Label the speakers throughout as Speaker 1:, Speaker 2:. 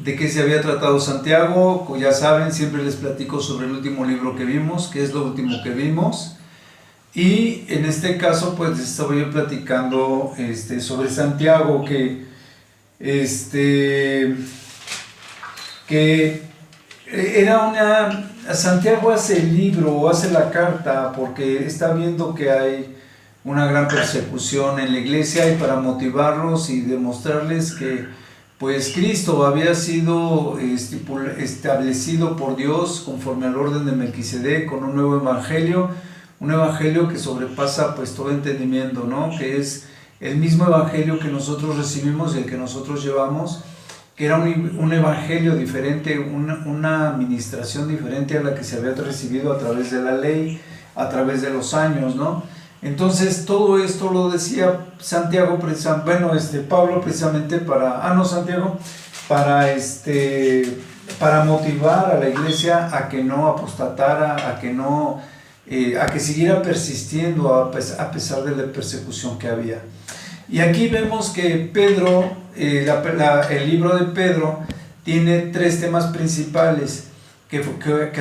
Speaker 1: de qué se había tratado Santiago. Como ya saben, siempre les platico sobre el último libro que vimos, que es lo último que vimos. Y en este caso, pues les estaba yo platicando sobre Santiago, que era una... Santiago hace el libro, hace la carta, porque está viendo que hay una gran persecución en la iglesia, y para motivarlos y demostrarles que pues Cristo había sido establecido por Dios conforme al orden de Melquisedec con un nuevo evangelio que sobrepasa pues todo entendimiento, ¿no? Que es el mismo evangelio que nosotros recibimos y el que nosotros llevamos, que era un evangelio diferente, una administración diferente a la que se había recibido a través de la ley, a través de los años, ¿no? Entonces todo esto lo decía Santiago, Pablo precisamente para motivar a la iglesia a que no apostatara, a que siguiera persistiendo a pesar de la persecución que había. Y aquí vemos que Pedro, el libro de Pedro tiene tres temas principales, que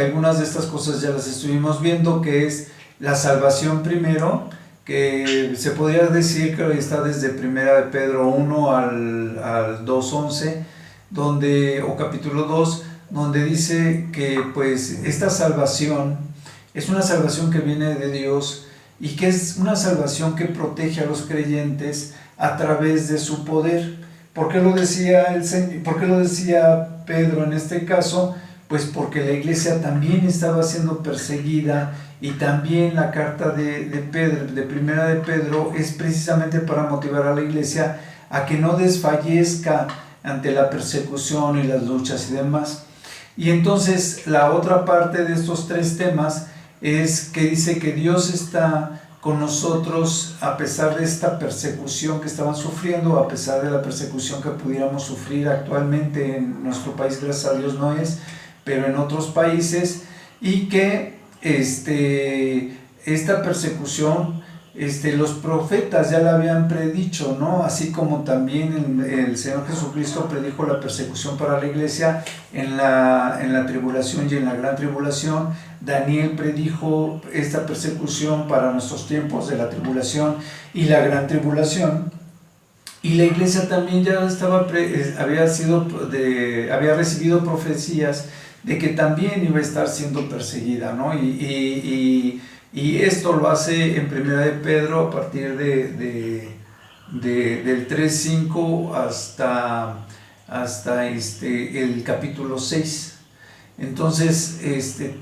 Speaker 1: algunas de estas cosas ya las estuvimos viendo, que es la salvación primero, que se podría decir que está desde 1 de Pedro 1 al 2:11, o capítulo 2, donde dice que pues esta salvación es una salvación que viene de Dios y que es una salvación que protege a los creyentes a través de su poder. ¿Por qué lo decía Pedro en este caso? Pues porque la iglesia también estaba siendo perseguida, y también la carta de Primera de Pedro es precisamente para motivar a la iglesia a que no desfallezca ante la persecución y las luchas y demás. Y entonces la otra parte de estos tres temas es que dice que Dios está con nosotros a pesar de esta persecución que estaban sufriendo, a pesar de la persecución que pudiéramos sufrir actualmente en nuestro país, gracias a Dios no es, pero en otros países, y que esta persecución los profetas ya la habían predicho, ¿no? Así como también el Señor Jesucristo predijo la persecución para la iglesia en la tribulación y en la gran tribulación. Daniel predijo esta persecución para nuestros tiempos de la tribulación y la gran tribulación. Y la iglesia también ya había recibido profecías de que también iba a estar siendo perseguida, ¿no? Y esto lo hace en Primera de Pedro a partir del 3:5 hasta el capítulo 6. Entonces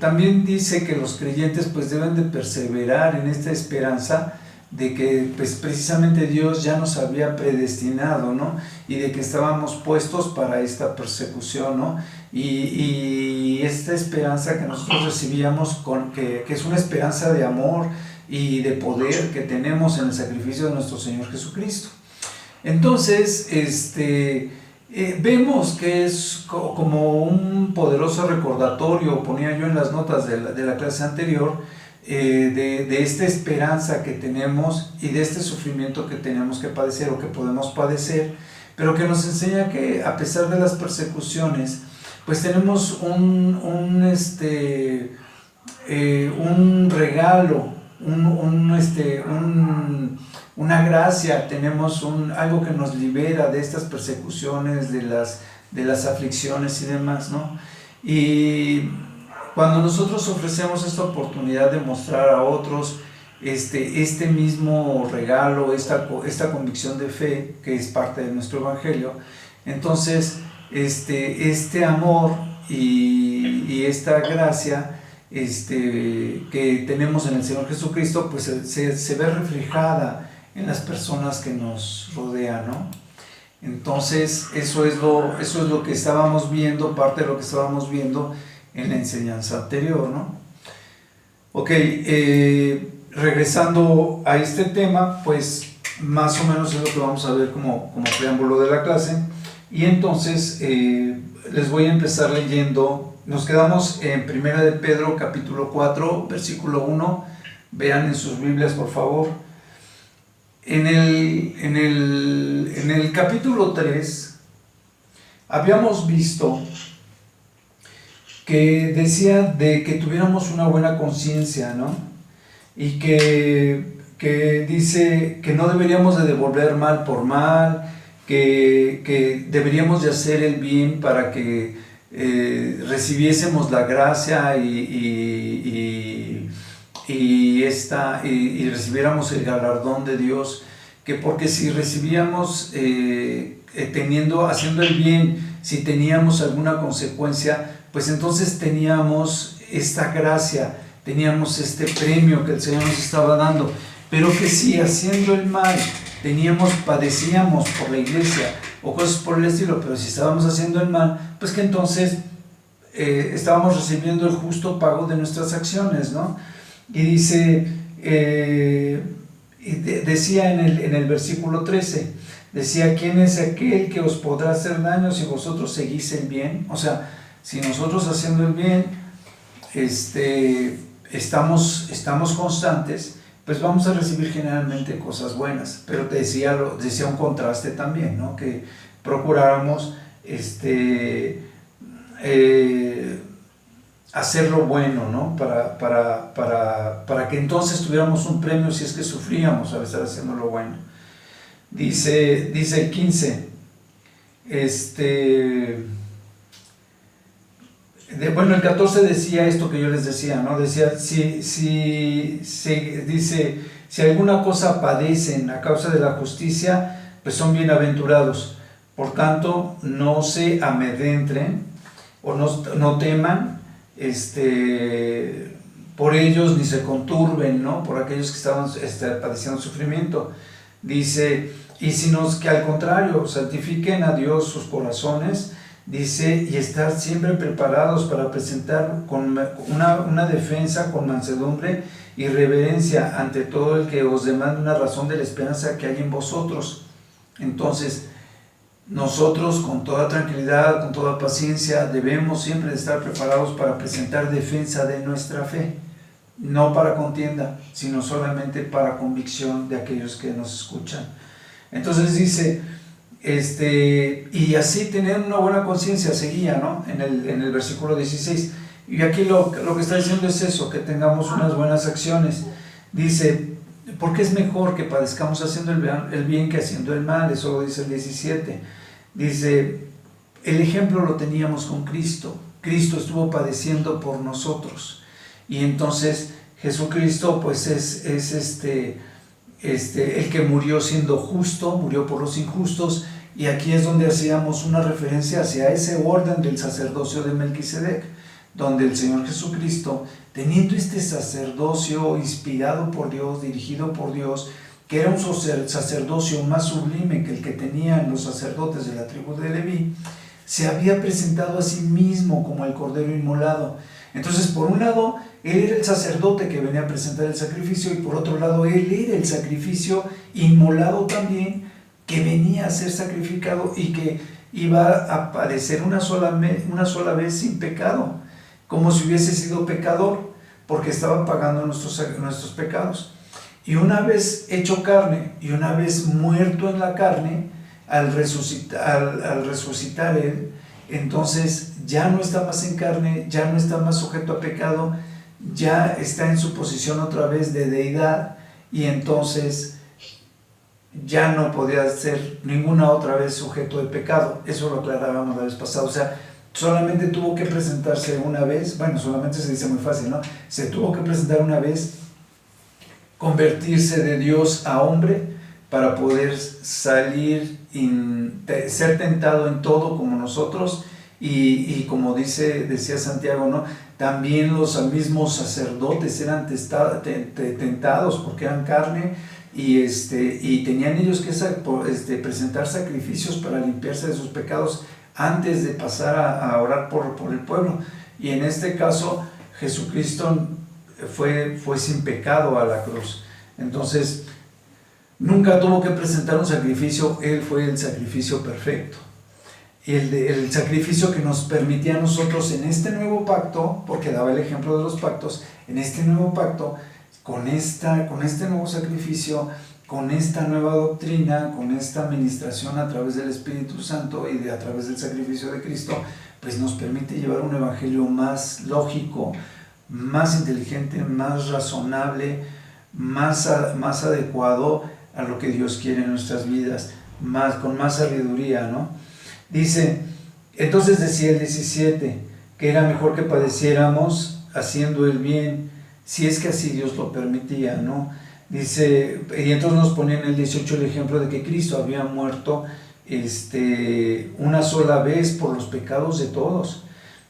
Speaker 1: también dice que los creyentes pues deben de perseverar en esta esperanza de que pues precisamente Dios ya nos había predestinado, ¿no? Y de que estábamos puestos para esta persecución, ¿no? Y esta esperanza que nosotros recibíamos, que es una esperanza de amor y de poder que tenemos en el sacrificio de nuestro Señor Jesucristo. Entonces, vemos que es como un poderoso recordatorio, ponía yo en las notas de la clase anterior, de esta esperanza que tenemos y de este sufrimiento que tenemos que padecer o que podemos padecer, pero que nos enseña que a pesar de las persecuciones, pues tenemos un regalo, una gracia, tenemos algo que nos libera de estas persecuciones, de las aflicciones y demás, ¿no? Y cuando nosotros ofrecemos esta oportunidad de mostrar a otros este mismo regalo, esta convicción de fe que es parte de nuestro evangelio, entonces este amor y esta gracia que tenemos en el Señor Jesucristo, pues se ve reflejada en las personas que nos rodean, ¿no? Entonces eso es lo que estábamos viendo, parte de lo que estábamos viendo en la enseñanza anterior, ¿no? Ok, regresando a este tema, pues más o menos es lo que vamos a ver como preámbulo de la clase. Y entonces les voy a empezar leyendo. Nos quedamos en 1 de Pedro capítulo 4 versículo 1. Vean en sus Biblias, por favor. En el capítulo 3 habíamos visto que decía de que tuviéramos una buena conciencia, ¿no? Y que dice que no deberíamos de devolver mal por mal, que deberíamos de hacer el bien para que recibiésemos la gracia y recibiéramos el galardón de Dios, que porque si recibíamos haciendo el bien, si teníamos alguna consecuencia, pues entonces teníamos esta gracia, teníamos este premio que el Señor nos estaba dando, pero que si haciendo el mal padecíamos por la iglesia o cosas por el estilo, pero si estábamos haciendo el mal, pues que entonces estábamos recibiendo el justo pago de nuestras acciones, ¿no? Y dice, decía en el versículo 13, decía, ¿quién es aquel que os podrá hacer daño si vosotros seguís el bien? O sea, si nosotros haciendo el bien estamos constantes, pues vamos a recibir generalmente cosas buenas. Pero te decía un contraste también, ¿no? Que procuráramos hacer lo bueno, ¿no? Para que entonces tuviéramos un premio si es que sufríamos al estar haciendo lo bueno. Dice el 15, bueno, el 14 decía esto que yo les decía, ¿no? Decía, dice, si alguna cosa padecen a causa de la justicia, pues son bienaventurados. Por tanto, no se amedrenten o no teman por ellos, ni se conturben, ¿no? Por aquellos que estaban padeciendo sufrimiento. Dice, y sino que al contrario, santifiquen a Dios sus corazones, dice, y estar siempre preparados para presentar con una defensa con mansedumbre y reverencia ante todo el que os demande una razón de la esperanza que hay en vosotros. Entonces, nosotros con toda tranquilidad, con toda paciencia, debemos siempre estar preparados para presentar defensa de nuestra fe, no para contienda, sino solamente para convicción de aquellos que nos escuchan. Entonces dice, y así tener una buena conciencia, seguía, ¿no? En el versículo 16, y aquí lo que está diciendo es eso, que tengamos unas buenas acciones. Dice, porque es mejor que padezcamos haciendo el bien que haciendo el mal. Eso lo dice el 17. Dice, el ejemplo lo teníamos con Cristo. Cristo estuvo padeciendo por nosotros, y entonces Jesucristo pues es el que murió siendo justo, murió por los injustos. Y aquí es donde hacíamos una referencia hacia ese orden del sacerdocio de Melquisedec, donde el Señor Jesucristo, teniendo este sacerdocio inspirado por Dios, dirigido por Dios, que era un sacerdocio más sublime que el que tenían los sacerdotes de la tribu de Leví, se había presentado a sí mismo como el Cordero inmolado. Entonces, por un lado, Él era el sacerdote que venía a presentar el sacrificio, y por otro lado, Él era el sacrificio inmolado también, que venía a ser sacrificado y que iba a padecer una sola vez sin pecado, como si hubiese sido pecador, porque estaba pagando nuestros pecados. Y una vez hecho carne, y una vez muerto en la carne, al resucitar Él, entonces ya no está más en carne, ya no está más sujeto a pecado, ya está en su posición otra vez de deidad, y entonces ya no podía ser ninguna otra vez sujeto de pecado. Eso lo aclarábamos la vez pasada. O sea, solamente tuvo que presentarse una vez. Bueno, solamente se dice muy fácil, ¿no? Se tuvo que presentar una vez, convertirse de Dios a hombre, para poder salir, ser tentado en todo como nosotros, y como decía Santiago, ¿no? También los mismos sacerdotes eran tentados porque eran carne, y tenían ellos que presentar sacrificios para limpiarse de sus pecados antes de pasar a orar por el pueblo. Y en este caso, Jesucristo fue sin pecado a la cruz. Entonces, nunca tuvo que presentar un sacrificio. Él fue el sacrificio perfecto. Y el sacrificio que nos permitía a nosotros en este nuevo pacto, porque daba el ejemplo de los pactos, en este nuevo pacto, con este nuevo sacrificio, con esta nueva doctrina, con esta administración a través del Espíritu Santo y a través del sacrificio de Cristo, pues nos permite llevar un evangelio más lógico, más inteligente, más razonable, más adecuado a lo que Dios quiere en nuestras vidas, con más sabiduría, ¿no? Dice, entonces decía el 17, que era mejor que padeciéramos haciendo el bien, si es que así Dios lo permitía, ¿no? Dice, y entonces nos ponía en el 18 el ejemplo de que Cristo había muerto una sola vez por los pecados de todos,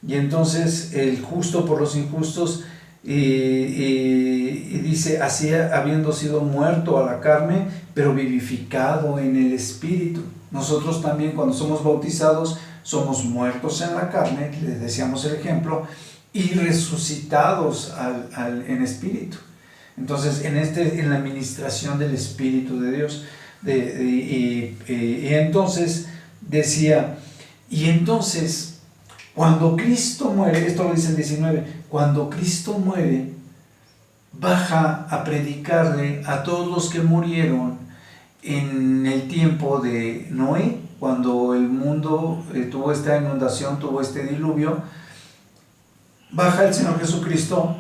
Speaker 1: y entonces el justo por los injustos, y dice, así habiendo sido muerto a la carne, pero vivificado en el Espíritu. Nosotros también cuando somos bautizados somos muertos en la carne, les decíamos el ejemplo, y resucitados en espíritu. Entonces, en la administración del Espíritu de Dios, y entonces decía, y entonces, cuando Cristo muere, esto lo dice el 19, cuando Cristo muere, baja a predicarle a todos los que murieron en el tiempo de Noé, cuando el mundo tuvo esta inundación, tuvo este diluvio. Baja el Señor Jesucristo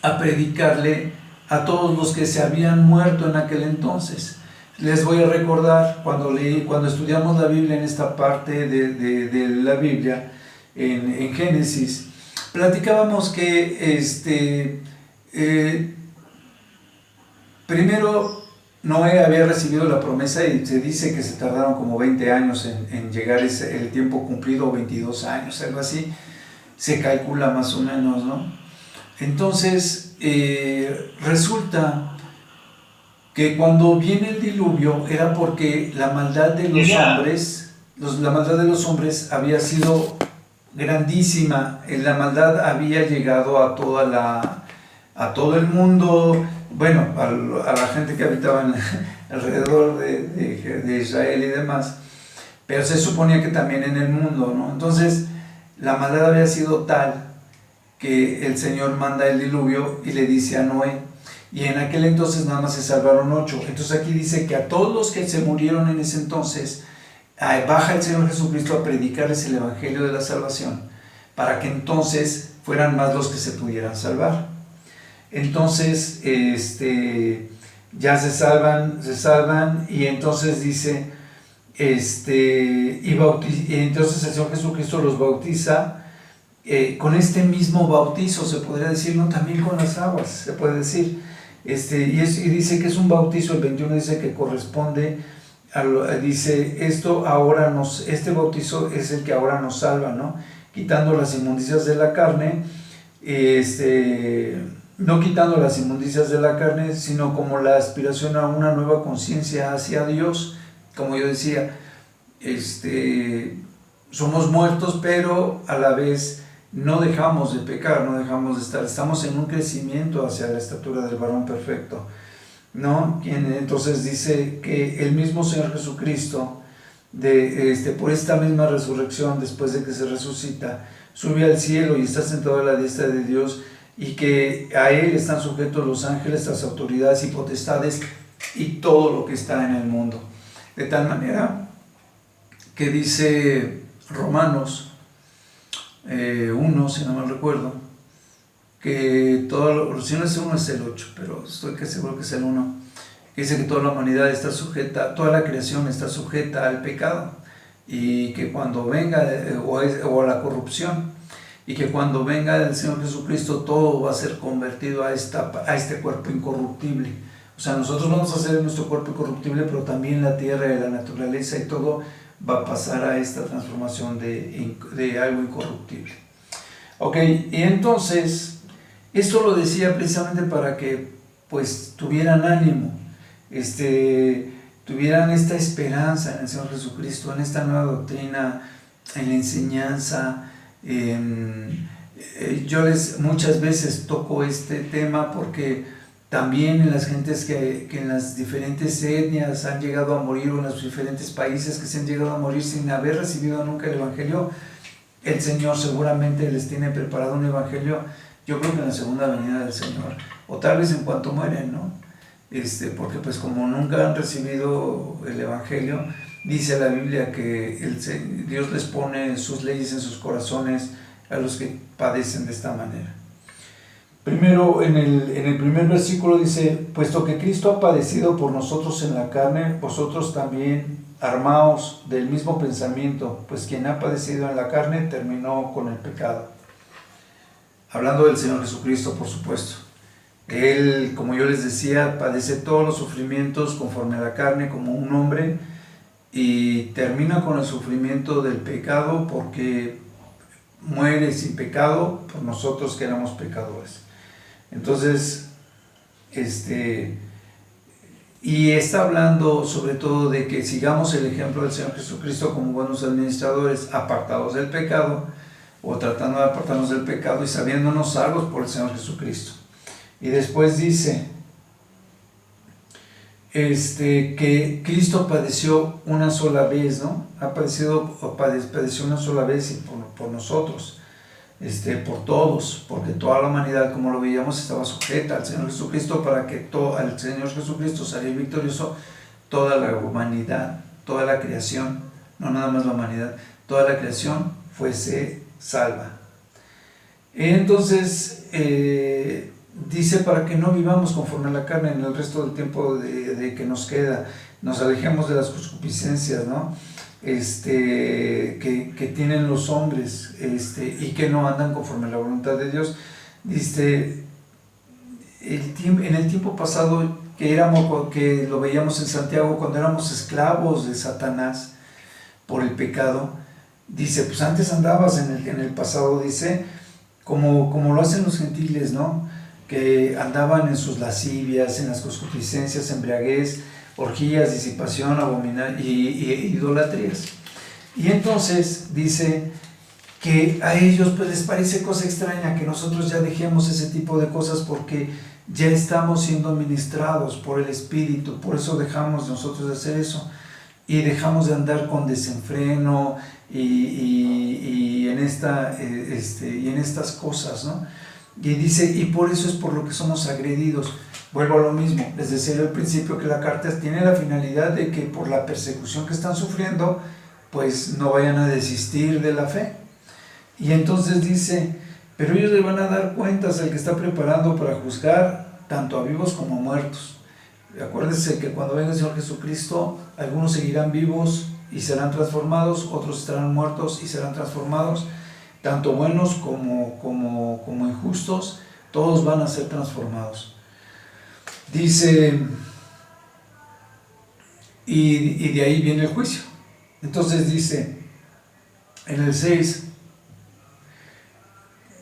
Speaker 1: a predicarle a todos los que se habían muerto en aquel entonces. Les voy a recordar, cuando estudiamos la Biblia en esta parte de la Biblia, en Génesis, platicábamos que primero Noé había recibido la promesa y se dice que se tardaron como 20 años en llegar el tiempo cumplido, 22 años, algo así, se calcula más o menos, ¿no? Entonces, resulta que cuando viene el diluvio era porque la maldad de los hombres había sido grandísima, la maldad había llegado a todo el mundo, bueno, a la gente que habitaba alrededor de Israel y demás, pero se suponía que también en el mundo, ¿no? Entonces, la maldad había sido tal que el Señor manda el diluvio y le dice a Noé, y en aquel entonces nada más se salvaron 8. Entonces aquí dice que a todos los que se murieron en ese entonces, baja el Señor Jesucristo a predicarles el Evangelio de la salvación, para que entonces fueran más los que se pudieran salvar. Entonces, ya se salvan, y entonces dice, y entonces el Señor Jesucristo los bautiza, con este mismo bautizo, se podría decir, no, también con las aguas, se puede decir, y dice que es un bautizo, el 21 dice que corresponde, dice, este bautizo es el que ahora nos salva, ¿no? Quitando las inmundicias de la carne, no quitando las inmundicias de la carne, sino como la aspiración a una nueva conciencia hacia Dios. Como yo decía, somos muertos, pero a la vez no dejamos de pecar, no dejamos de estamos en un crecimiento hacia la estatura del varón perfecto, ¿no? Entonces dice que el mismo Señor Jesucristo, por esta misma resurrección, después de que se resucita, sube al cielo y está sentado a la diestra de Dios, y que a Él están sujetos los ángeles, las autoridades y potestades y todo lo que está en el mundo. De tal manera que dice Romanos 1, si no mal recuerdo, que si no es 1 es el 8, pero estoy seguro que es el 1, que dice que toda la humanidad está sujeta, toda la creación está sujeta al pecado, y que cuando venga, o a la corrupción, y que cuando venga el Señor Jesucristo todo va a ser convertido a este cuerpo incorruptible. O sea, nosotros vamos a hacer nuestro cuerpo incorruptible, pero también la tierra y la naturaleza y todo va a pasar a esta transformación de algo incorruptible. Ok, y entonces, esto lo decía precisamente para que pues tuvieran ánimo, tuvieran esta esperanza en el Señor Jesucristo, en esta nueva doctrina, en la enseñanza. Yo muchas veces toco este tema porque también en las gentes que en las diferentes etnias han llegado a morir, o en los diferentes países que se han llegado a morir sin haber recibido nunca el Evangelio, el Señor seguramente les tiene preparado un Evangelio, yo creo que en la segunda venida del Señor, o tal vez en cuanto mueren, ¿no? porque pues como nunca han recibido el Evangelio, dice la Biblia que Dios les pone sus leyes en sus corazones a los que padecen de esta manera. Primero, en el primer versículo dice: puesto que Cristo ha padecido por nosotros en la carne, vosotros también armaos del mismo pensamiento, pues quien ha padecido en la carne terminó con el pecado. Hablando del Señor Jesucristo, por supuesto. Él, como yo les decía, padece todos los sufrimientos conforme a la carne como un hombre, y termina con el sufrimiento del pecado porque muere sin pecado por nosotros que éramos pecadores. Entonces, y está hablando sobre todo de que sigamos el ejemplo del Señor Jesucristo como buenos administradores, apartados del pecado, o tratando de apartarnos del pecado y sabiéndonos salvos por el Señor Jesucristo. Y después dice que Cristo padeció una sola vez, ¿no? Padeció una sola vez y por nosotros, por todos, porque toda la humanidad, como lo veíamos, estaba sujeta al Señor Jesucristo, para que al Señor Jesucristo saliera victorioso toda la humanidad, toda la creación, no nada más la humanidad, toda la creación fuese salva. Entonces, dice para que no vivamos conforme a la carne en el resto del tiempo de que nos queda, nos alejemos de las concupiscencias, ¿no? Que tienen los hombres, y que no andan conforme a la voluntad de Dios. Dice, en el tiempo pasado que lo veíamos en Santiago, cuando éramos esclavos de Satanás por el pecado, dice, pues antes andabas en el pasado, dice, como lo hacen los gentiles, ¿no? Que andaban en sus lascivias, en las concupiscencias, embriaguez, orgías, disipación, y idolatrías. Y entonces dice que a ellos pues les parece cosa extraña que nosotros ya dejemos ese tipo de cosas, porque ya estamos siendo ministrados por el Espíritu. Por eso dejamos nosotros de hacer eso y dejamos de andar con desenfreno y en estas cosas, ¿no? Y dice, y por eso es por lo que somos agredidos. Vuelvo a lo mismo, les decía al principio que la carta tiene la finalidad de que por la persecución que están sufriendo, pues no vayan a desistir de la fe. Y entonces dice, pero ellos le van a dar cuentas al que está preparando para juzgar tanto a vivos como a muertos. Acuérdense que cuando venga el Señor Jesucristo, algunos seguirán vivos y serán transformados, otros estarán muertos y serán transformados, tanto buenos como injustos, todos van a ser transformados. Dice, y de ahí viene el juicio. Entonces dice, en el 6,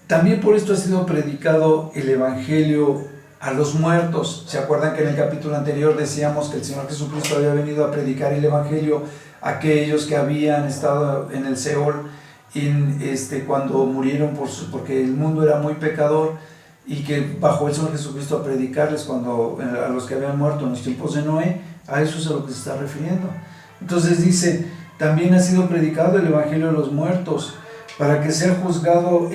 Speaker 1: también por esto ha sido predicado el Evangelio a los muertos. ¿Se acuerdan que en el capítulo anterior decíamos que el Señor Jesucristo había venido a predicar el Evangelio a aquellos que habían estado en el Seol cuando murieron porque el mundo era muy pecador, y que bajó el Señor Jesucristo a predicarles a los que habían muerto en los tiempos de Noé? A eso es a lo que se está refiriendo. Entonces dice, también ha sido predicado el Evangelio de los muertos, para que sean juzgados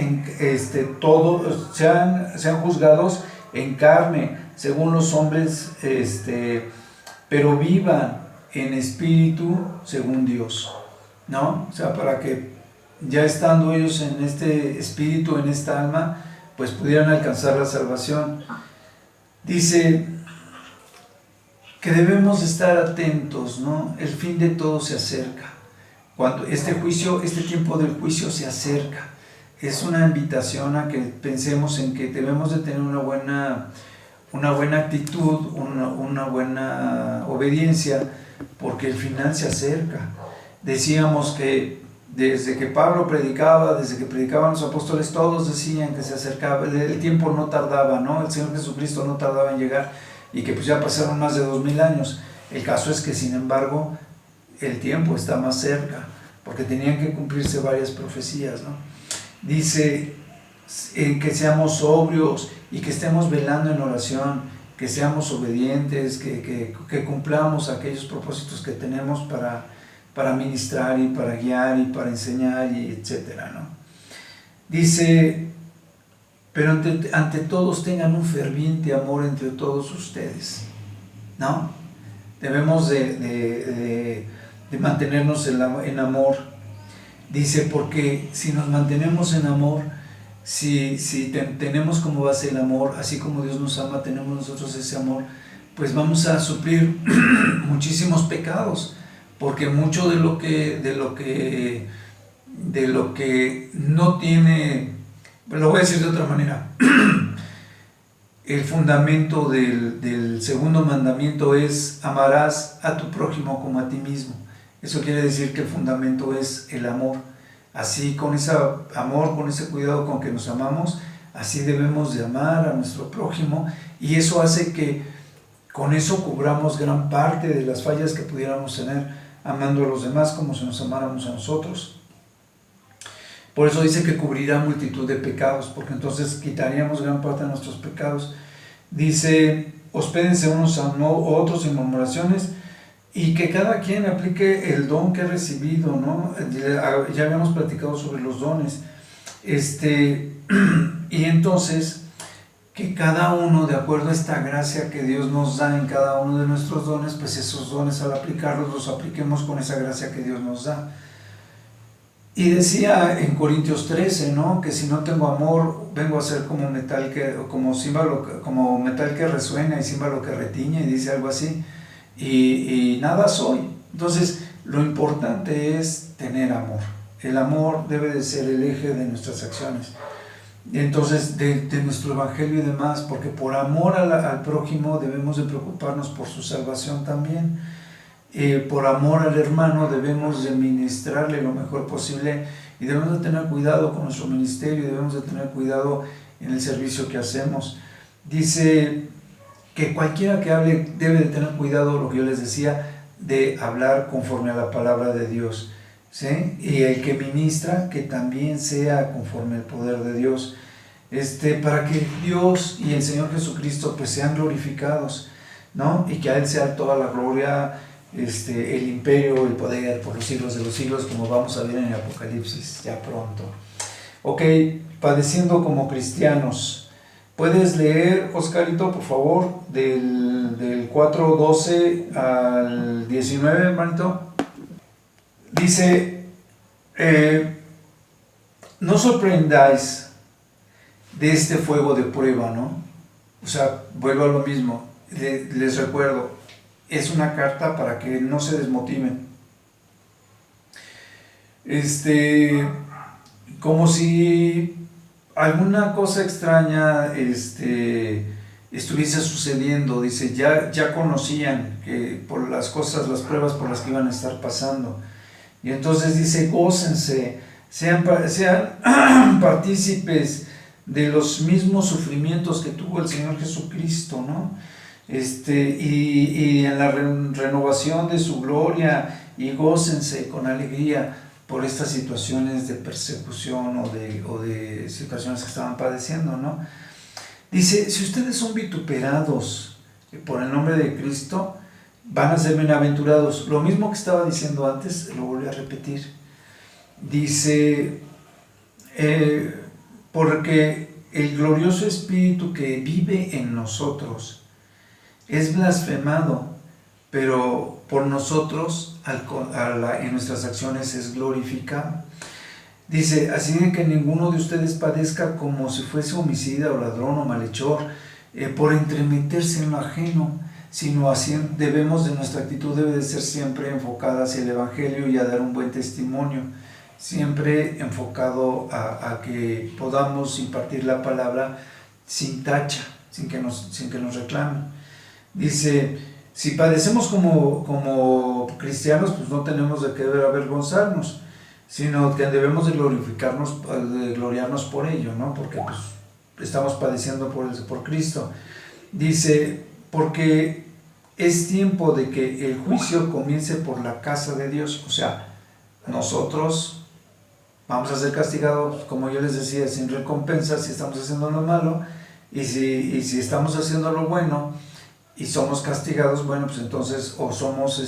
Speaker 1: sean juzgados en carne, según los hombres, pero vivan en espíritu, según Dios, ¿no? O sea, para que ya estando ellos en este espíritu, en esta alma, pues pudieran alcanzar la salvación. Dice que debemos estar atentos, ¿no? El fin de todo se acerca. Cuando este tiempo del juicio se acerca, es una invitación a que pensemos en que debemos de tener una buena actitud, una buena obediencia, porque el final se acerca. Decíamos que desde que Pablo predicaba, desde que predicaban los apóstoles, todos decían que se acercaba, el tiempo no tardaba, ¿no? El Señor Jesucristo no tardaba en llegar, y que pues ya pasaron más de 2000 años. El caso es que, sin embargo, el tiempo está más cerca, porque tenían que cumplirse varias profecías, ¿no? Dice que seamos sobrios y que estemos velando en oración, que seamos obedientes, que cumplamos aquellos propósitos que tenemos para ministrar y para guiar y para enseñar, y etcétera, ¿no? Dice, pero ante todos tengan un ferviente amor entre todos ustedes. ¿no? Debemos de mantenernos en amor. Dice, porque si nos mantenemos en amor, si tenemos como base el amor, así como Dios nos ama, tenemos nosotros ese amor, pues vamos a suplir muchísimos pecados, porque mucho de lo que no tiene, lo voy a decir de otra manera, el fundamento del segundo mandamiento es: amarás a tu prójimo como a ti mismo. Eso quiere decir que el fundamento es el amor. Así, con ese amor, con ese cuidado con que nos amamos, así debemos de amar a nuestro prójimo, y eso hace que con eso cubramos gran parte de las fallas que pudiéramos tener amando a los demás como si nos amáramos a nosotros. Por eso dice que cubrirá multitud de pecados, porque entonces quitaríamos gran parte de nuestros pecados. Dice: hospédense unos a otros en murmuraciones, y que cada quien aplique el don que ha recibido, ¿no? Ya habíamos platicado sobre los dones. Y entonces, que cada uno, de acuerdo a esta gracia que Dios nos da en cada uno de nuestros dones, pues esos dones, al aplicarlos, los apliquemos con esa gracia que Dios nos da. Y decía en Corintios 13, ¿no?, que si no tengo amor, vengo a ser como metal como metal que resuena y címbalo que retiñe, y dice algo así, y nada soy. Entonces, lo importante es tener amor. El amor debe de ser el eje de nuestras acciones. Entonces, de nuestro evangelio y demás, porque por amor al prójimo debemos de preocuparnos por su salvación también. Por amor al hermano debemos de ministrarle lo mejor posible, y debemos de tener cuidado con nuestro ministerio, y debemos de tener cuidado en el servicio que hacemos. Dice que cualquiera que hable debe de tener cuidado, lo que yo les decía, de hablar conforme a la palabra de Dios, ¿sí? Y el que ministra, que también sea conforme al poder de Dios, para que Dios y el Señor Jesucristo pues sean glorificados, ¿no? Y que a Él sea toda la gloria, el imperio, el poder por los siglos de los siglos, como vamos a ver en el Apocalipsis ya pronto. Ok, padeciendo como cristianos. ¿Puedes leer, Oscarito, por favor, del 4:12 al 19, hermanito? Dice: no sorprendáis de este fuego de prueba, ¿no? O sea, vuelvo a lo mismo, les recuerdo, es una carta para que no se desmotiven. Como si alguna cosa extraña estuviese sucediendo. Dice, ya conocían que por las cosas, las pruebas por las que iban a estar pasando. Y entonces dice, gócense, sean partícipes de los mismos sufrimientos que tuvo el Señor Jesucristo, ¿no? Y en la renovación de su gloria, y gócense con alegría por estas situaciones de persecución o de situaciones que estaban padeciendo, ¿no? Dice, si ustedes son vituperados por el nombre de Cristo, van a ser bienaventurados. Lo mismo que estaba diciendo antes, lo voy a repetir. Dice, porque el glorioso Espíritu que vive en nosotros es blasfemado, pero por nosotros en nuestras acciones es glorificado. Dice, así de que ninguno de ustedes padezca como si fuese homicida o ladrón o malhechor, por entremeterse en lo ajeno, sino así debemos, de nuestra actitud debe de ser siempre enfocada hacia el Evangelio y a dar un buen testimonio, siempre enfocado a que podamos impartir la palabra sin tacha, sin que nos reclamen. Dice, si padecemos como cristianos, pues no tenemos de qué avergonzarnos, sino que debemos de gloriarnos por ello, ¿no? Porque pues estamos padeciendo por Cristo. Dice, porque es tiempo de que el juicio comience por la casa de Dios. O sea, nosotros vamos a ser castigados, como yo les decía, sin recompensa si estamos haciendo lo malo, y si estamos haciendo lo bueno y somos castigados, bueno, pues entonces o somos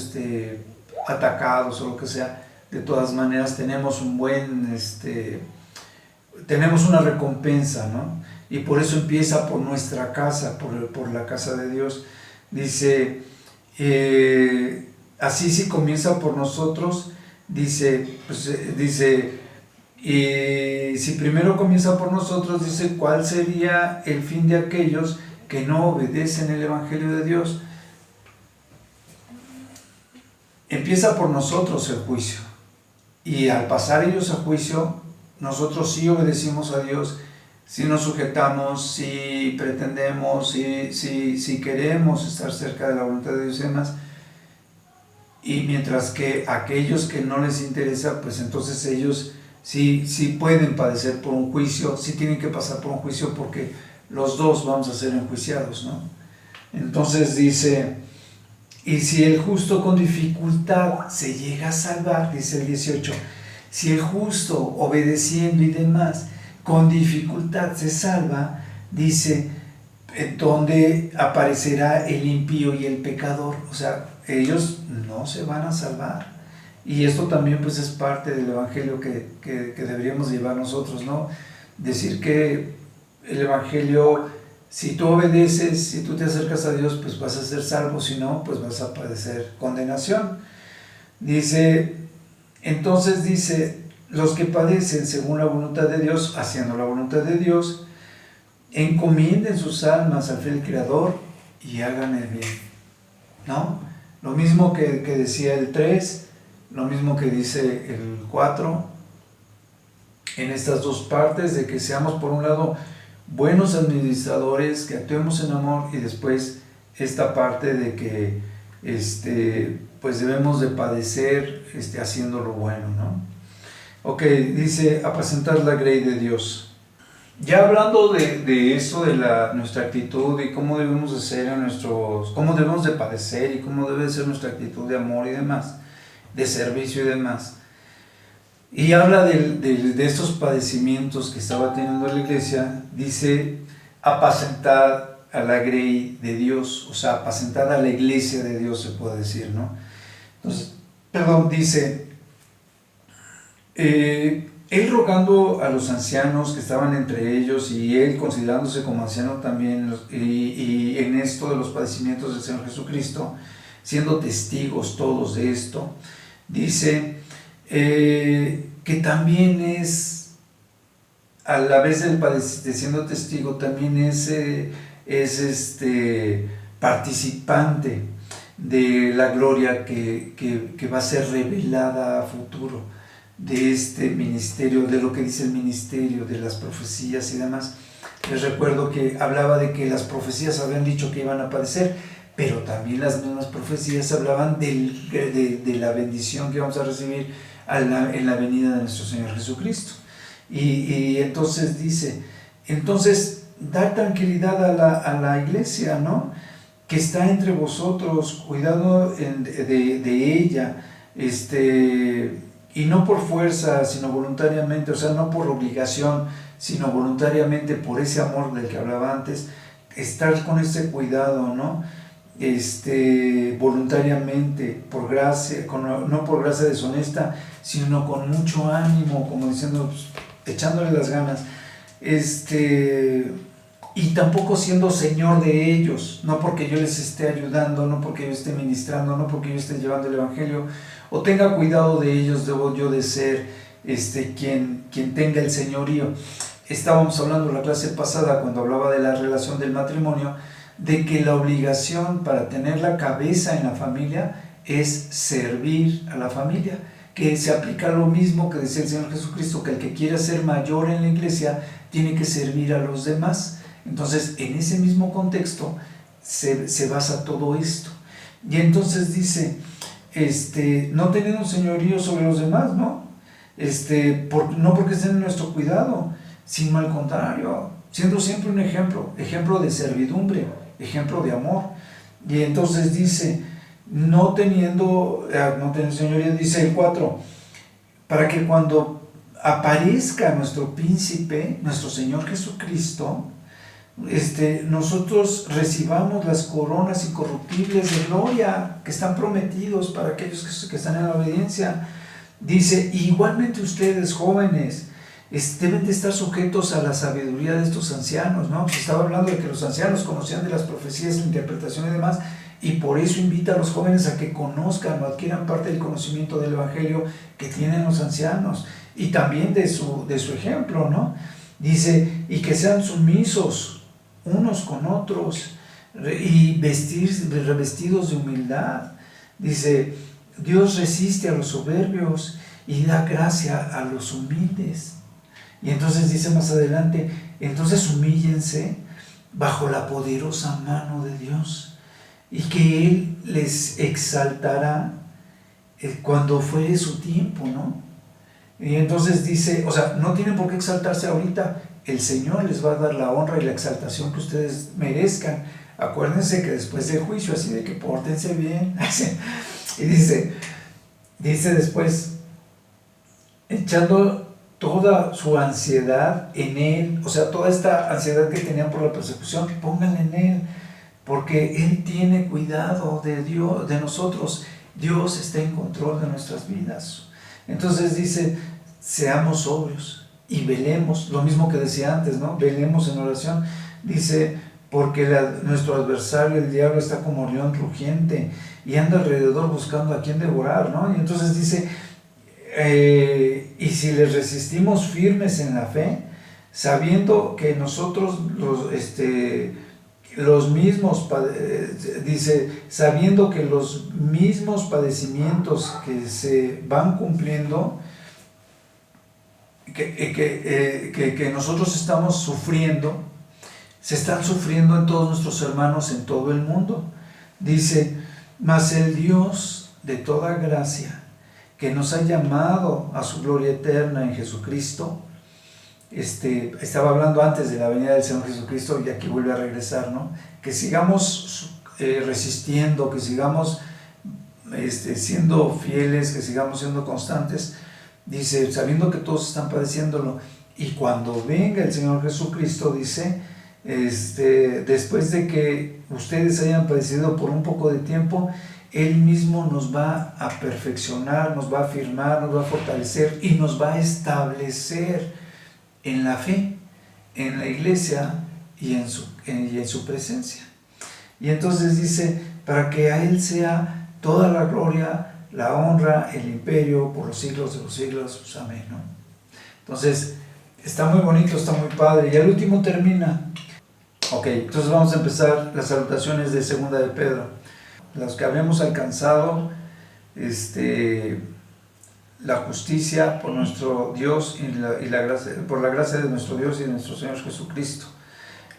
Speaker 1: atacados o lo que sea, de todas maneras tenemos tenemos una recompensa, ¿no? Y por eso empieza por nuestra casa, por la casa de Dios. Dice, Así si comienza por nosotros, dice, y si primero comienza por nosotros, dice, ¿cuál sería el fin de aquellos que no obedecen el Evangelio de Dios? Empieza por nosotros el juicio. Y al pasar ellos a juicio, nosotros sí obedecimos a Dios, sí nos sujetamos, sí pretendemos, sí queremos estar cerca de la voluntad de Dios y demás. Y mientras que aquellos que no les interesa, pues entonces ellos sí pueden padecer por un juicio, sí tienen que pasar por un juicio porque los dos vamos a ser enjuiciados, ¿no? Entonces dice, y si el justo con dificultad se llega a salvar, dice el 18, si el justo obedeciendo y demás con dificultad se salva, dice, donde aparecerá el impío y el pecador. O sea, ellos no se van a salvar. Y esto también pues es parte del Evangelio que deberíamos llevar nosotros, ¿no? Decir que el Evangelio, si tú obedeces, si tú te acercas a Dios, pues vas a ser salvo, si no, pues vas a padecer condenación. Dice, entonces dice, los que padecen según la voluntad de Dios, haciendo la voluntad de Dios, encomienden sus almas al fiel Creador y hagan el bien, ¿no? Lo mismo que decía el 3, lo mismo que dice el 4, en estas dos partes, de que seamos por un lado buenos administradores, que actuemos en amor, y después esta parte de que pues debemos de padecer haciendo lo bueno, ¿no? Ok, dice apacentar la grey de Dios. Ya hablando de eso, de nuestra actitud y cómo debemos de ser cómo debemos de padecer y cómo debe ser nuestra actitud de amor y demás, de servicio y demás. Y habla de estos padecimientos que estaba teniendo la iglesia, dice apacentar a la grey de Dios, o sea, apacentar a la iglesia de Dios, se puede decir, ¿no? Entonces, dice, él rogando a los ancianos que estaban entre ellos, y él considerándose como anciano también, y en esto de los padecimientos del Señor Jesucristo, siendo testigos todos de esto, dice que también es, a la vez de siendo testigo, también es participante de la gloria que va a ser revelada a futuro, de este ministerio, de lo que dice el ministerio, de las profecías y demás. Les recuerdo que hablaba de que las profecías habían dicho que iban a padecer, pero también las mismas profecías hablaban de la bendición que vamos a recibir en la venida de nuestro Señor Jesucristo. Y entonces dice, dar tranquilidad a la iglesia, ¿no?, que está entre vosotros, cuidado de ella, y no por fuerza, sino voluntariamente, o sea, no por obligación, sino voluntariamente, por ese amor del que hablaba antes, estar con ese cuidado, ¿no? Voluntariamente, por gracia, no por gracia deshonesta, sino con mucho ánimo, como diciendo, pues, echándole las ganas, y tampoco siendo señor de ellos, no porque yo les esté ayudando, no porque yo esté ministrando, no porque yo esté llevando el Evangelio, o tenga cuidado de ellos, debo yo de ser quien tenga el señorío. Estábamos hablando en la clase pasada, cuando hablaba de la relación del matrimonio, de que la obligación para tener la cabeza en la familia es servir a la familia, que se aplica lo mismo que decía el Señor Jesucristo, que el que quiera ser mayor en la iglesia tiene que servir a los demás. Entonces, en ese mismo contexto se basa todo esto. Y entonces dice, no teniendo un señorío sobre los demás, ¿no? No porque estén en nuestro cuidado, sino al contrario, siendo siempre un ejemplo de servidumbre, ejemplo de amor. Y entonces dice, no teniendo señorío, dice el 4, para que cuando aparezca nuestro príncipe, nuestro Señor Jesucristo, nosotros recibamos las coronas incorruptibles de gloria que están prometidos para aquellos que están en la obediencia. Dice, igualmente ustedes, jóvenes, deben de estar sujetos a la sabiduría de estos ancianos, ¿no? Se estaba hablando de que los ancianos conocían de las profecías, la interpretación y demás. y por eso invita a los jóvenes a que conozcan o adquieran parte del conocimiento del Evangelio que tienen los ancianos y también de su ejemplo, ¿no? Dice, y que sean sumisos unos con otros y revestidos de humildad. Dice, Dios resiste a los soberbios y da gracia a los humildes. Y entonces dice más adelante, entonces humíllense bajo la poderosa mano de Dios y que Él les exaltará cuando fuere su tiempo, ¿no? Y entonces dice, o sea, no tienen por qué exaltarse ahorita, el Señor les va a dar la honra y la exaltación que ustedes merezcan. Acuérdense que después del juicio, así de que pórtense bien. Y dice después, echando toda su ansiedad en Él, o sea, toda esta ansiedad que tenían por la persecución, pónganla en Él, porque Él tiene cuidado de Dios, de nosotros. Dios está en control de nuestras vidas. Entonces dice, seamos sobrios y velemos, lo mismo que decía antes, ¿no? Velemos en oración. Dice, porque nuestro adversario, el diablo, está como león rugiente y anda alrededor buscando a quien devorar, ¿no? Y entonces dice, y si les resistimos firmes en la fe, sabiendo que nosotros los mismos, dice, sabiendo que los mismos padecimientos que se van cumpliendo, que nosotros estamos sufriendo, se están sufriendo en todos nuestros hermanos en todo el mundo. Dice, mas el Dios de toda gracia, que nos ha llamado a su gloria eterna en Jesucristo, estaba hablando antes de la venida del Señor Jesucristo y aquí vuelve a regresar, ¿no? Que sigamos resistiendo, que sigamos siendo fieles, que sigamos siendo constantes. Dice, sabiendo que todos están padeciéndolo, y cuando venga el Señor Jesucristo, dice, después de que ustedes hayan padecido por un poco de tiempo, Él mismo nos va a perfeccionar, nos va a afirmar, nos va a fortalecer y nos va a establecer en la fe, en la iglesia y en su presencia. Y entonces dice, para que a Él sea toda la gloria, la honra, el imperio por los siglos de los siglos, pues amén, ¿no? Entonces, está muy bonito, está muy padre. Y al último termina. Ok, entonces vamos a empezar las salutaciones de Segunda de Pedro. Los que habíamos alcanzado la justicia por nuestro Dios y la gracia, por la gracia de nuestro Dios y de nuestro Señor Jesucristo.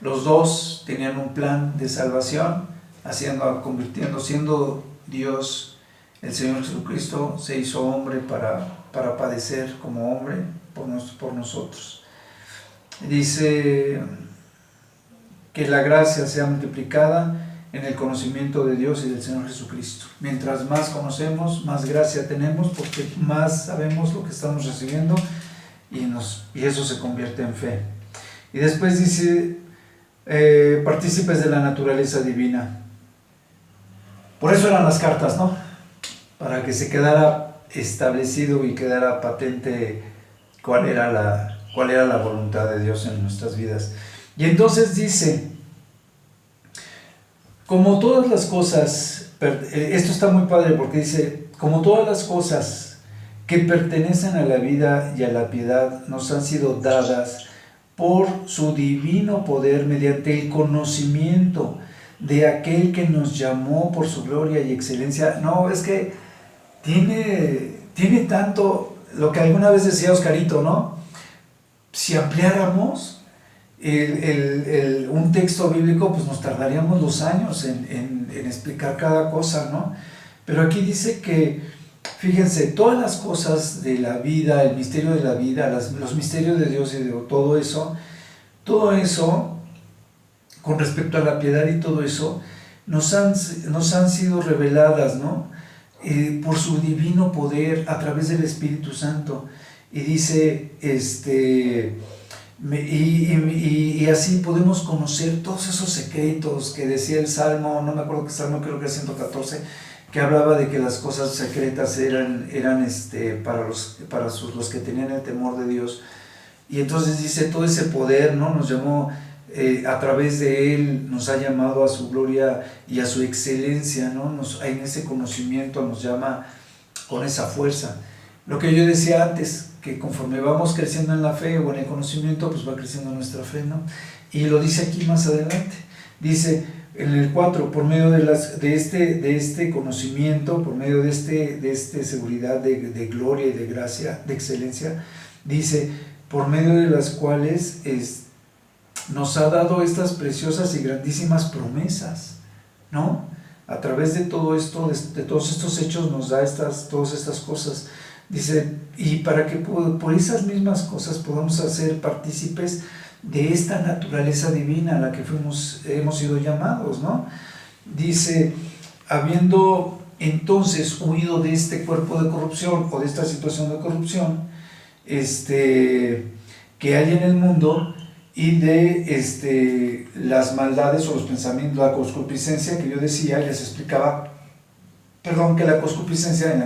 Speaker 1: Los dos tenían un plan de salvación, siendo Dios, el Señor Jesucristo se hizo hombre para padecer como hombre por nosotros. Dice que la gracia sea multiplicada en el conocimiento de Dios y del Señor Jesucristo. Mientras más conocemos, más gracia tenemos, porque más sabemos lo que estamos recibiendo y eso se convierte en fe. Y después dice, partícipes de la naturaleza divina. Por eso eran las cartas, ¿no? Para que se quedara establecido y quedara patente cuál era la voluntad de Dios en nuestras vidas. Y entonces dice, como todas las cosas, esto está muy padre porque dice, como todas las cosas que pertenecen a la vida y a la piedad nos han sido dadas por su divino poder mediante el conocimiento de aquel que nos llamó por su gloria y excelencia. No, es que tiene tanto lo que alguna vez decía Oscarito, ¿no? Si ampliáramos un texto bíblico, pues nos tardaríamos 2 años en explicar cada cosa, ¿no? Pero aquí dice que, fíjense, todas las cosas de la vida, el misterio de la vida, los misterios de Dios y de todo eso, con respecto a la piedad y todo eso, nos han sido reveladas, ¿no? Por su divino poder a través del Espíritu Santo. Y dice, y así podemos conocer todos esos secretos que decía el Salmo, no me acuerdo qué Salmo, creo que es 114, que hablaba de que las cosas secretas eran para los que tenían el temor de Dios. Y entonces dice, todo ese poder, ¿no? Nos llamó a través de Él nos ha llamado a su gloria y a su excelencia, ¿no? En ese conocimiento nos llama con esa fuerza. Lo que yo decía antes, que conforme vamos creciendo en la fe o en el conocimiento, pues va creciendo nuestra fe, ¿no? Y lo dice aquí más adelante. Dice en el 4, por medio de este conocimiento, por medio de esta seguridad de gloria y de gracia, de excelencia, dice, por medio de las cuales nos ha dado estas preciosas y grandísimas promesas, ¿no? A través de todo esto, de todos estos hechos, nos da todas estas cosas. Dice, y para que por esas mismas cosas podamos ser partícipes de esta naturaleza divina a la que hemos sido llamados, ¿no? Dice, habiendo entonces huido de este cuerpo de corrupción o de esta situación de corrupción que hay en el mundo, y de las maldades o los pensamientos, la concupiscencia que yo decía y les explicaba, que la concupiscencia en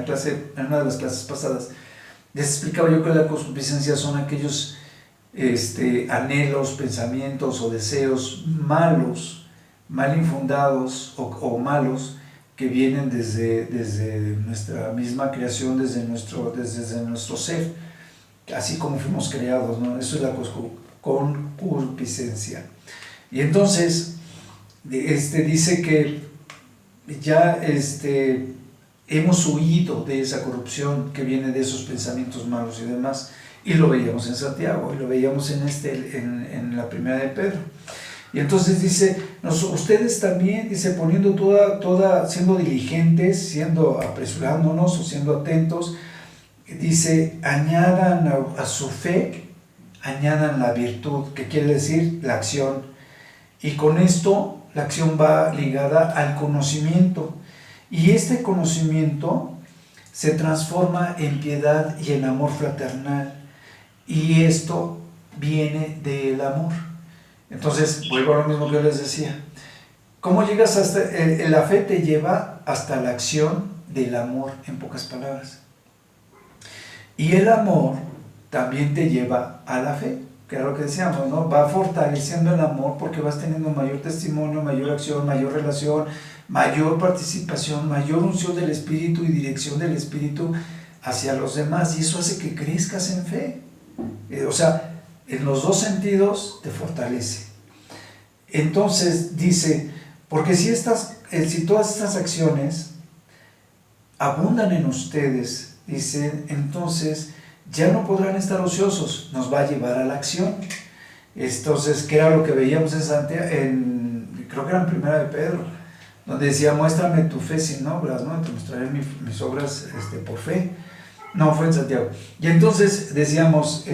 Speaker 1: una de las clases pasadas, les explicaba yo que la concupiscencia son aquellos anhelos, pensamientos o deseos malos, mal infundados o malos, que vienen desde nuestra misma creación, desde nuestro ser, así como fuimos creados, ¿no? Eso es la concupiscencia. Y entonces dice que ya hemos huido de esa corrupción que viene de esos pensamientos malos y demás, y lo veíamos en Santiago, y lo veíamos en la primera de Pedro. Y entonces dice, ustedes también, dice, poniendo siendo diligentes, apresurándonos o siendo atentos, dice, añadan a su fe, añadan la virtud, que quiere decir la acción. Y con esto, la acción va ligada al conocimiento. Y este conocimiento se transforma en piedad y en amor fraternal. Y esto viene del amor. Entonces, vuelvo a lo mismo que yo les decía. ¿Cómo llegas hasta la fe? Te lleva hasta la acción del amor, en pocas palabras. Y el amor también te lleva a la fe, que era lo que decíamos, ¿no? Va fortaleciendo el amor porque vas teniendo mayor testimonio, mayor acción, mayor relación, mayor participación, mayor unción del Espíritu y dirección del Espíritu hacia los demás. Y eso hace que crezcas en fe. O sea, en los dos sentidos te fortalece. Entonces dice, porque si todas estas acciones abundan en ustedes, dice, entonces ya no podrán estar ociosos, nos va a llevar a la acción. Entonces, ¿qué era lo que veíamos en Santiago? Creo que era en primera de Pedro, donde decía, muéstrame tu fe sin obras, ¿no? Te mostraré mis obras por fe. No, fue en Santiago. Y entonces decíamos,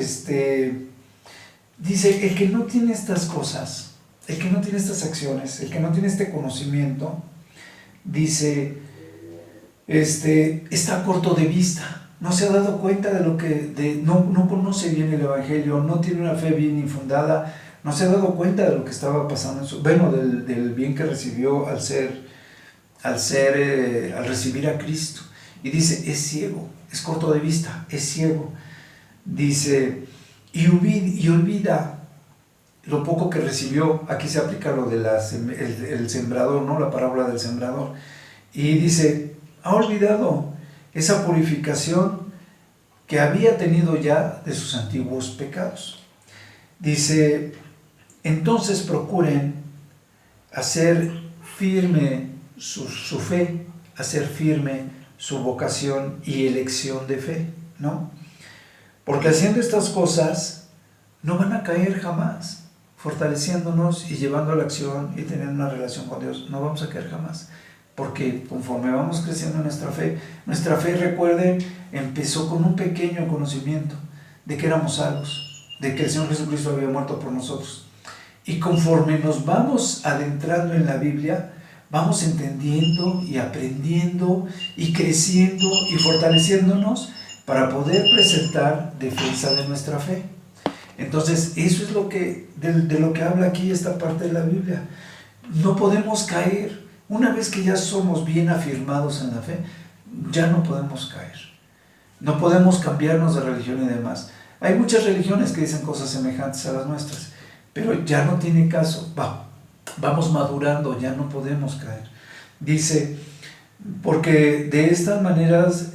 Speaker 1: dice, el que no tiene estas cosas, el que no tiene estas acciones, el que no tiene este conocimiento, dice, está corto de vista, no se ha dado cuenta de lo que, no conoce bien el Evangelio, no tiene una fe bien infundada, no se ha dado cuenta de lo que estaba pasando, del bien que recibió al recibir a Cristo. Y dice, es ciego, es corto de vista, es ciego. Dice, y olvida lo poco que recibió. Aquí se aplica lo de el sembrador, ¿no? La parábola del sembrador. Y dice, ha olvidado esa purificación que había tenido ya de sus antiguos pecados. Dice, entonces procuren hacer firme su fe, hacer firme su vocación y elección de fe, ¿no? Porque haciendo estas cosas no van a caer jamás, fortaleciéndonos y llevando a la acción y teniendo una relación con Dios, no vamos a caer jamás. Porque conforme vamos creciendo en nuestra fe, recuerden, empezó con un pequeño conocimiento de que éramos salvos, de que el Señor Jesucristo había muerto por nosotros. Y conforme nos vamos adentrando en la Biblia, vamos entendiendo y aprendiendo y creciendo y fortaleciéndonos para poder presentar defensa de nuestra fe. Entonces, eso es de lo que habla aquí esta parte de la Biblia. No podemos caer. Una vez que ya somos bien afirmados en la fe, ya no podemos caer. No podemos cambiarnos de religión y demás. Hay muchas religiones que dicen cosas semejantes a las nuestras, pero ya no tiene caso, vamos madurando, ya no podemos caer. Dice, porque de estas maneras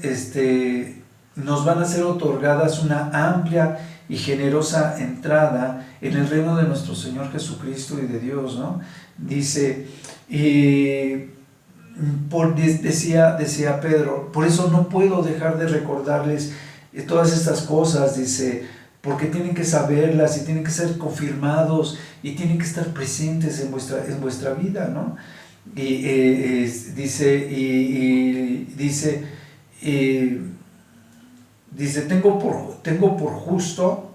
Speaker 1: nos van a ser otorgadas una amplia y generosa entrada en el reino de nuestro Señor Jesucristo y de Dios, ¿no? Dice, decía Pedro, por eso no puedo dejar de recordarles todas estas cosas, dice, porque tienen que saberlas y tienen que ser confirmados y tienen que estar presentes en vuestra vida, ¿no? Dice, tengo por justo,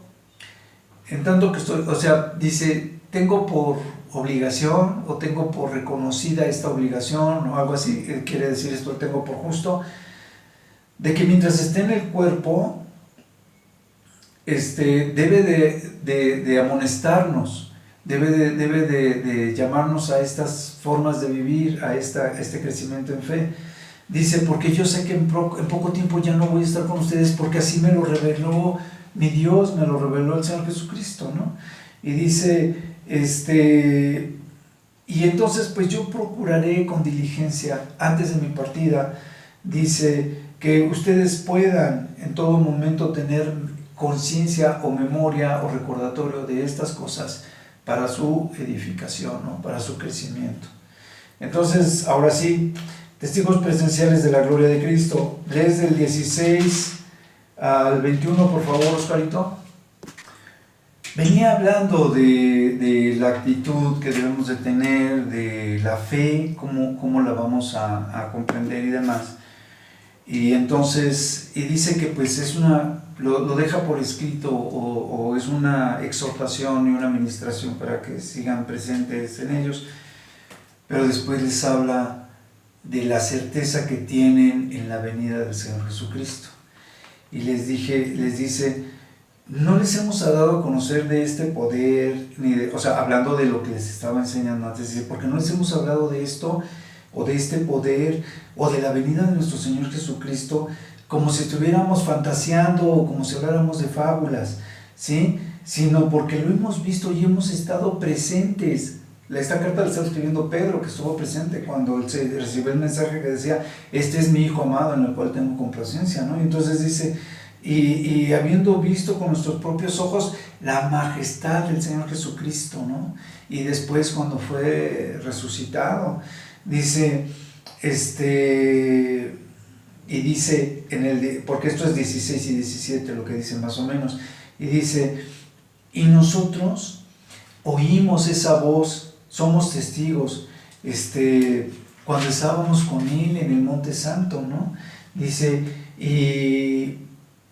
Speaker 1: en tanto que estoy, o sea, dice, tengo por obligación o tengo por reconocida esta obligación o algo así, quiere decir esto, tengo por justo, de que mientras esté en el cuerpo, debe de amonestarnos, debe de llamarnos a estas formas de vivir, a este crecimiento en fe. Dice, porque yo sé que en poco tiempo ya no voy a estar con ustedes, porque así me lo reveló mi Dios, me lo reveló el Señor Jesucristo, ¿no? Y dice, y entonces pues yo procuraré con diligencia, antes de mi partida, dice, que ustedes puedan en todo momento tener conciencia o memoria o recordatorio de estas cosas para su edificación, ¿no? Para su crecimiento. Entonces, ahora sí, testigos presenciales de la gloria de Cristo. Lees del 16 al 21, por favor, Oscarito. Venía hablando de la actitud que debemos de tener, de la fe, cómo la vamos a comprender y demás. Y entonces, y dice que pues lo deja por escrito o es una exhortación y una administración para que sigan presentes en ellos, pero después les habla de la certeza que tienen en la venida del Señor Jesucristo. Y les dice, no les hemos dado a conocer de este poder, hablando de lo que les estaba enseñando antes, dice, porque no les hemos hablado de esto, o de este poder, o de la venida de nuestro Señor Jesucristo, como si estuviéramos fantaseando, o como si habláramos de fábulas, ¿sí? Sino porque lo hemos visto y hemos estado presentes. Esta carta la está escribiendo Pedro, que estuvo presente cuando él recibió el mensaje que decía, este es mi Hijo amado en el cual tengo complacencia, ¿no? Y entonces dice, y habiendo visto con nuestros propios ojos la majestad del Señor Jesucristo, ¿no? Y después cuando fue resucitado, dice, y dice, porque esto es 16 y 17 lo que dice más o menos, y dice, y nosotros oímos esa voz, somos testigos, cuando estábamos con él en el Monte Santo, ¿no? Dice, y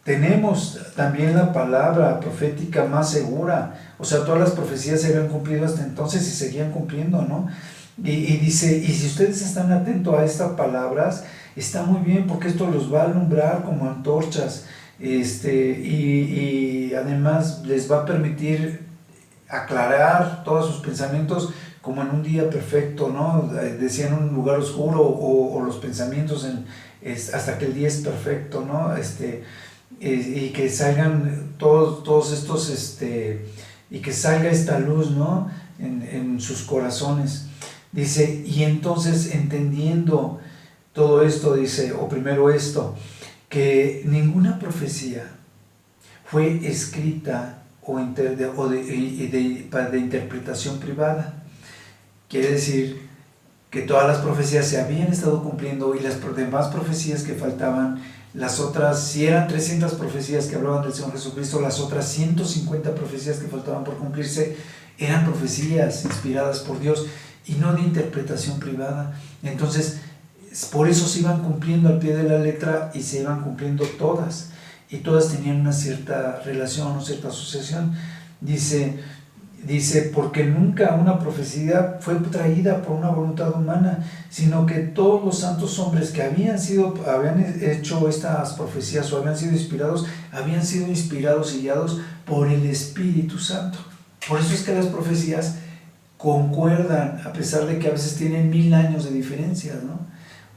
Speaker 1: tenemos también la palabra profética más segura, o sea, todas las profecías se habían cumplido hasta entonces y seguían cumpliendo, ¿no? Y dice, y si ustedes están atentos a estas palabras, está muy bien, porque esto los va a alumbrar como antorchas, y además les va a permitir aclarar todos sus pensamientos como en un día perfecto, ¿no? Decían un lugar oscuro, o los pensamientos hasta que el día es perfecto, ¿no? Y que salgan todos estos, y que salga esta luz, ¿no? En sus corazones. Dice, y entonces entendiendo todo esto, dice, o primero esto, que ninguna profecía fue escrita de interpretación privada. Quiere decir que todas las profecías se habían estado cumpliendo, y las demás profecías que faltaban, las otras, si eran 300 profecías que hablaban del Señor Jesucristo, las otras 150 profecías que faltaban por cumplirse eran profecías inspiradas por Dios y no de interpretación privada. Entonces, por eso se iban cumpliendo al pie de la letra, y se iban cumpliendo todas, y todas tenían una cierta relación, una cierta asociación. Dice, porque nunca una profecía fue traída por una voluntad humana, sino que todos los santos hombres que habían hecho estas profecías o habían sido inspirados y guiados por el Espíritu Santo. Por eso es que las profecías concuerdan, a pesar de que a veces tienen 1000 años de diferencia, ¿no?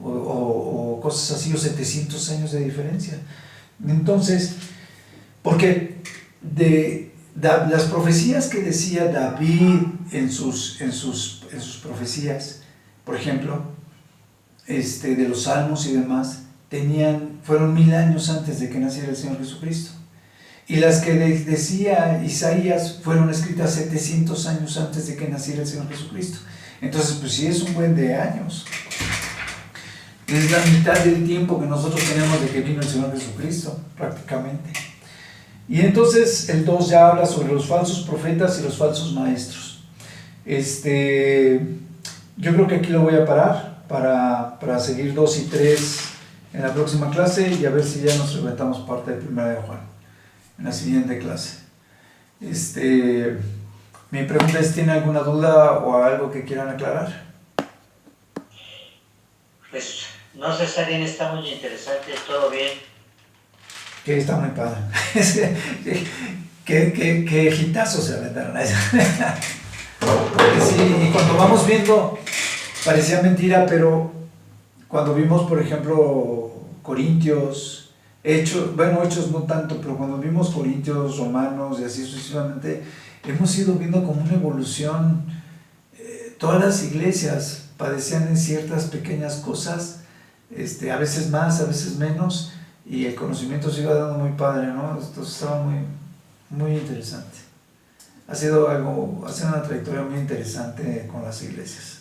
Speaker 1: O cosas así, o 700 años de diferencia. Entonces, porque de las profecías que decía David en sus profecías, por ejemplo, de los salmos y demás, fueron 1000 años antes de que naciera el Señor Jesucristo. Y las que decía Isaías fueron escritas 700 años antes de que naciera el Señor Jesucristo. Entonces, pues sí, es un buen de años. Es la mitad del tiempo que nosotros tenemos de que vino el Señor Jesucristo, prácticamente. Y entonces el 2 ya habla sobre los falsos profetas y los falsos maestros. Yo creo que aquí lo voy a parar para seguir 2 y 3 en la próxima clase y a ver si ya nos reventamos parte de 1 de Juan en la siguiente clase. Mi pregunta es, ¿tiene alguna duda o algo que quieran aclarar?
Speaker 2: Pues no, Cesarín, está muy interesante, todo bien.
Speaker 1: Que está muy padre. Qué hitazos se aventaron a eso. Sí, y cuando vamos viendo, parecía mentira, pero cuando vimos, por ejemplo, Corintios, Hechos no tanto, pero cuando vimos Corintios, Romanos y así sucesivamente, hemos ido viendo como una evolución. Todas las iglesias padecían en ciertas pequeñas cosas, a veces más, a veces menos, y el conocimiento se iba dando muy padre, ¿no? Entonces estaba muy, muy interesante. Ha sido una trayectoria muy interesante con las iglesias.